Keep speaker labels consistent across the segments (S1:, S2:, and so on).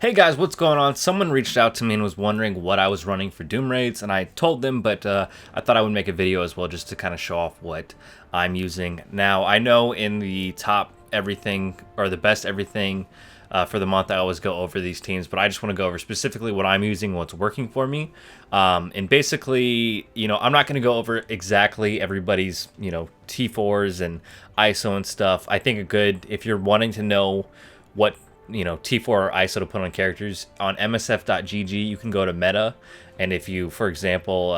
S1: Hey guys, what's going on? Someone reached out to me and was wondering what I was running for Doom raids, and I told them, but I thought I would make a video as well just to kind of show off what I'm using. Now, I know in the top everything, or the best everything for the month, I always go over these teams, but I just want to go over specifically what I'm using, what's working for me. And basically, I'm not going to go over exactly everybody's, T4s and ISO and stuff. I think if you're wanting to know what T4 or ISO to put on characters on MSF.gg, you can go to meta, and if you, for example,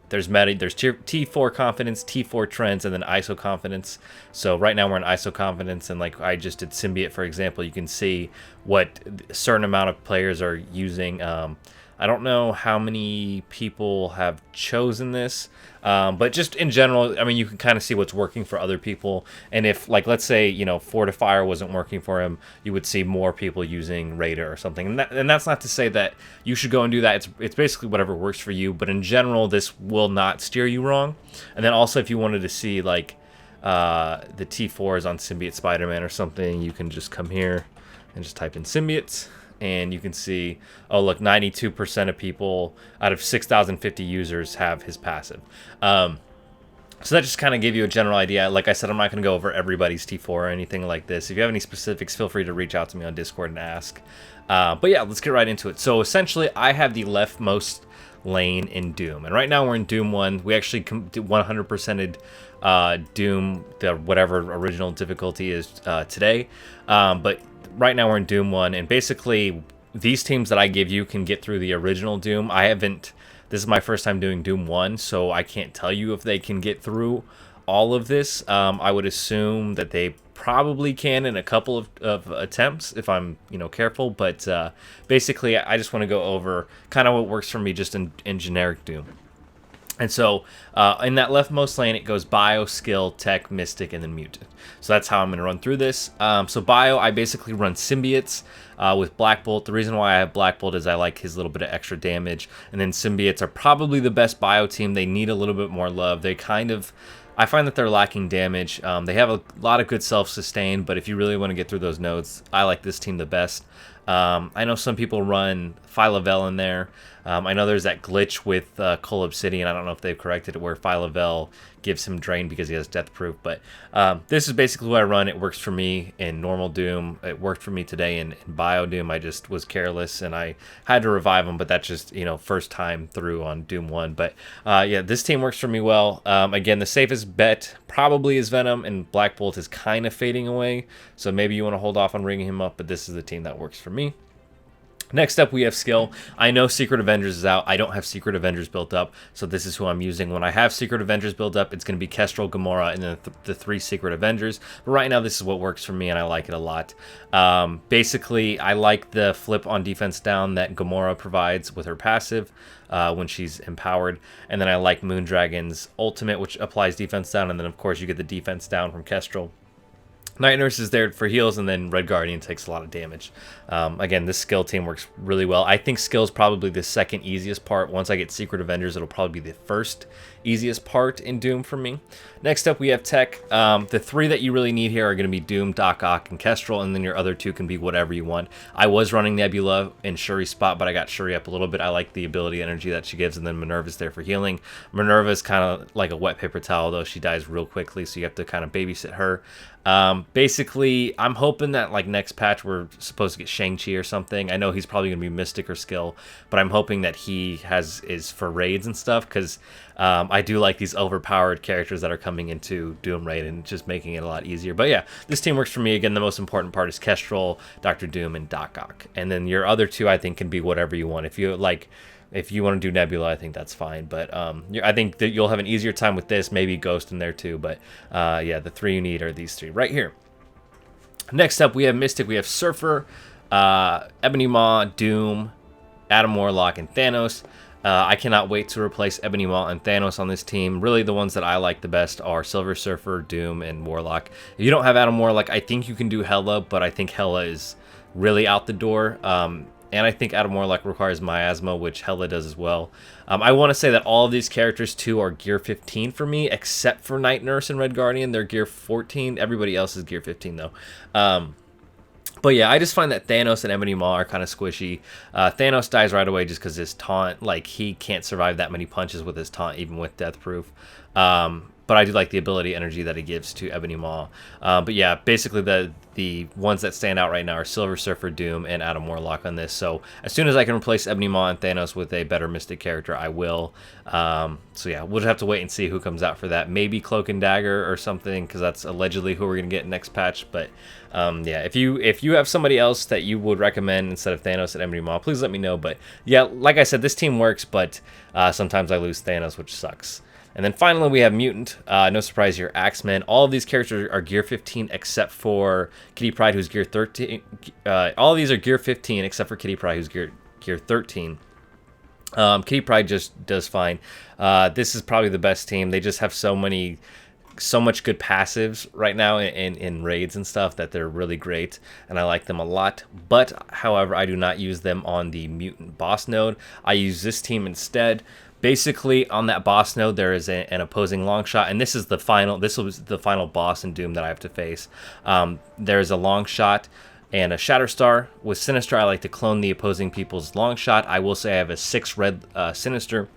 S1: there's T4 confidence, T4 trends, and then ISO confidence. So right now we're in ISO confidence, and like I just did symbiote, for example, you can see what a certain amount of players are using. I don't know how many people have chosen this, but just in general, I mean, you can kind of see what's working for other people. And if, like, let's say, Fortifier wasn't working for him, you would see more people using Raider or something. And that's not to say that you should go and do that. It's basically whatever works for you. But in general, this will not steer you wrong. And then also, if you wanted to see, like, the T4s on Symbiote Spider-Man or something, you can just come here and just type in Symbiotes. And you can see, oh look, 92% of people out of 6,050 users have his passive. So that just kind of gave you a general idea. Like I said, I'm not going to go over everybody's T4 or anything like this. If you have any specifics, feel free to reach out to me on Discord and ask. But yeah, let's get right into it. So essentially, I have the leftmost lane in Doom. And right now we're in Doom 1. We actually 100%ed Doom, the whatever original difficulty is today. But right now we're in Doom 1, and basically these teams that I give you can get through the original Doom. This is my first time doing Doom 1, so I can't tell you if they can get through all of this. I would assume that they probably can in a couple of attempts if I'm careful, but basically I just want to go over kind of what works for me just in generic Doom. And so in that leftmost lane, it goes Bio, Skill, Tech, Mystic, and then Mutant. So that's how I'm going to run through this. So Bio, I basically run Symbiotes with Black Bolt. The reason why I have Black Bolt is I like his little bit of extra damage. And then Symbiotes are probably the best Bio team. They need a little bit more love. I find that they're lacking damage. They have a lot of good self-sustain, but if you really want to get through those nodes, I like this team the best. I know some people run Phyla-Vell in there. I know there's that glitch with Cole Obsidian. I don't know if they've corrected it where Phyla-Vell gives him drain because he has death proof. But this is basically what I run. It works for me in normal Doom. It worked for me today in Bio Doom. I just was careless and I had to revive him. But that's just, first time through on Doom 1. But yeah, this team works for me well. Again, the safest bet probably is Venom, and Black Bolt is kind of fading away. So maybe you want to hold off on ringing him up. But this is the team that works for me. Next up, we have Skill. I know Secret Avengers is out. I don't have Secret Avengers built up, so this is who I'm using. When I have Secret Avengers built up, it's going to be Kestrel, Gamora, and then the three Secret Avengers. But right now, this is what works for me, and I like it a lot. Basically, I like the flip on defense down that Gamora provides with her passive when she's empowered. And then I like Moondragon's ultimate, which applies defense down. And then, of course, you get the defense down from Kestrel. Night Nurse is there for heals, and then Red Guardian takes a lot of damage. Again, this Skill team works really well. I think Skill is probably the second easiest part. Once I get Secret Avengers, it'll probably be the first easiest part in Doom for me. Next up, we have Tech. The three that you really need here are going to be Doom, Doc Ock, and Kestrel, and then your other two can be whatever you want. I was running Nebula in Shuri's spot, but I got Shuri up a little bit. I like the ability energy that she gives, and then Minerva's there for healing. Minerva is kind of like a wet paper towel, though. She dies real quickly, so you have to kind of babysit her. Basically, I'm hoping that like next patch we're supposed to get Shang-Chi or something. I know he's probably going to be Mystic or Skill, but I'm hoping that he is for raids and stuff, because I do like these overpowered characters that are coming into Doom Raid and just making it a lot easier. But yeah, this team works for me. Again, the most important part is Kestrel, Dr. Doom, and Doc Ock. And then your other two, I think, can be whatever you want. If you want to do Nebula, I think that's fine. But I think that you'll have an easier time with this. Maybe Ghost in there too. But yeah, the three you need are these three right here. Next up, we have Mystic. We have Surfer, Ebony Maw, Doom, Adam Warlock, and Thanos. I cannot wait to replace Ebony Maw and Thanos on this team. Really, the ones that I like the best are Silver Surfer, Doom, and Warlock. If you don't have Adam Warlock, I think you can do Hela, but I think Hela is really out the door. And I think Adam Warlock requires Miasma, which Hela does as well. I want to say that all of these characters, too, are Gear 15 for me, except for Night Nurse and Red Guardian. They're Gear 14. Everybody else is Gear 15, though. But yeah, I just find that Thanos and Ebony Maw are kind of squishy. Thanos dies right away just because his taunt, like, he can't survive that many punches with his taunt, even with Death Proof. But I do like the ability energy that he gives to Ebony Maw. But yeah, basically the ones that stand out right now are Silver Surfer, Doom, and Adam Warlock on this. So as soon as I can replace Ebony Maw and Thanos with a better Mystic character, I will. So yeah, we'll just have to wait and see who comes out for that. Maybe Cloak and Dagger or something, because that's allegedly who we're gonna get next patch. But yeah, if you have somebody else that you would recommend instead of Thanos and Ebony Maw, please let me know. But yeah, like I said, this team works, but sometimes I lose Thanos, which sucks. And then finally, we have Mutant. No surprise here, Axeman. All of these characters are Gear 15 except for Kitty Pryde, who's Gear 13. All of these are Gear 15 except for Kitty Pryde, who's Gear 13. Kitty Pryde just does fine. This is probably the best team. They just have so much good passives right now in raids and stuff that they're really great, and I like them a lot. But however, I do not use them on the Mutant boss node. I use this team instead. Basically, on that boss node, there is an opposing long shot, and this was the final boss in Doom that I have to face. There's a long shot and a Shatterstar. With Sinister, I like to clone the opposing people's long shot. I will say I have a 6 red Sinister.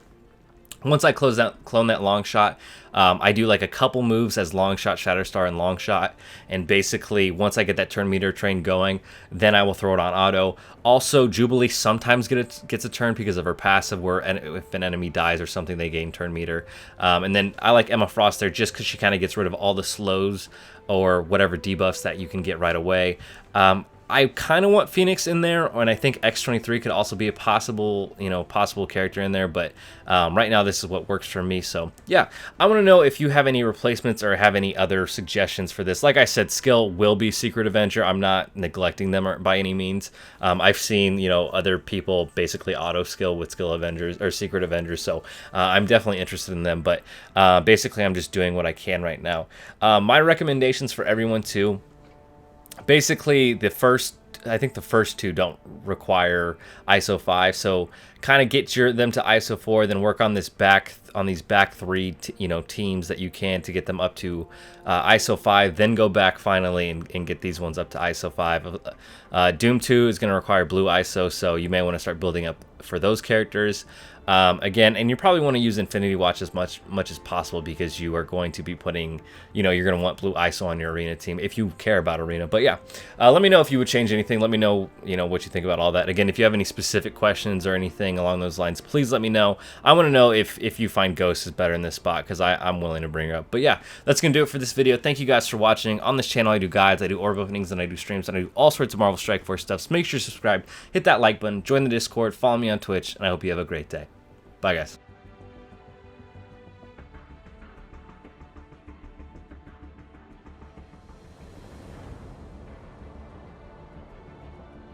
S1: Once I clone that long shot, I do like a couple moves as long shot, Shatterstar, and long shot. And basically, once I get that turn meter train going, then I will throw it on auto. Also, Jubilee sometimes gets a turn because of her passive, where if an enemy dies or something, they gain turn meter. And then I like Emma Frost there just because she kind of gets rid of all the slows or whatever debuffs that you can get right away. I kind of want Phoenix in there, and I think X-23 could also be a possible character in there, but right now this is what works for me. So yeah, I want to know if you have any replacements or have any other suggestions for this. Like I said, skill will be Secret Avenger. I'm not neglecting them by any means. I've seen other people basically auto skill with skill Avengers or Secret Avengers, so I'm definitely interested in them. But basically, I'm just doing what I can right now. My recommendations for everyone too. Basically, I think the first two don't require ISO 5, so kind of get them to ISO 4, then work on these back 3 teams that you can to get them up to ISO 5, then go back finally and get these ones up to ISO 5. Doom 2 is going to require blue ISO, so you may want to start building up for those characters. Again, and you probably want to use Infinity Watch as much as possible, because you are going to be putting, you're going to want blue ISO on your arena team if you care about arena. But yeah, let me know if you would change anything. Let me know, what you think about all that. Again, if you have any specific questions or anything along those lines, please let me know. I want to know if you find Ghost is better in this spot, because I'm willing to bring her up. But yeah, that's going to do it for this video. Thank you guys for watching. On this channel, I do guides, I do orb openings, and I do streams, and I do all sorts of Marvel Strike Force stuff. So make sure you subscribe, hit that like button, join the Discord, follow me on Twitch, and I hope you have a great day. Bye, guys.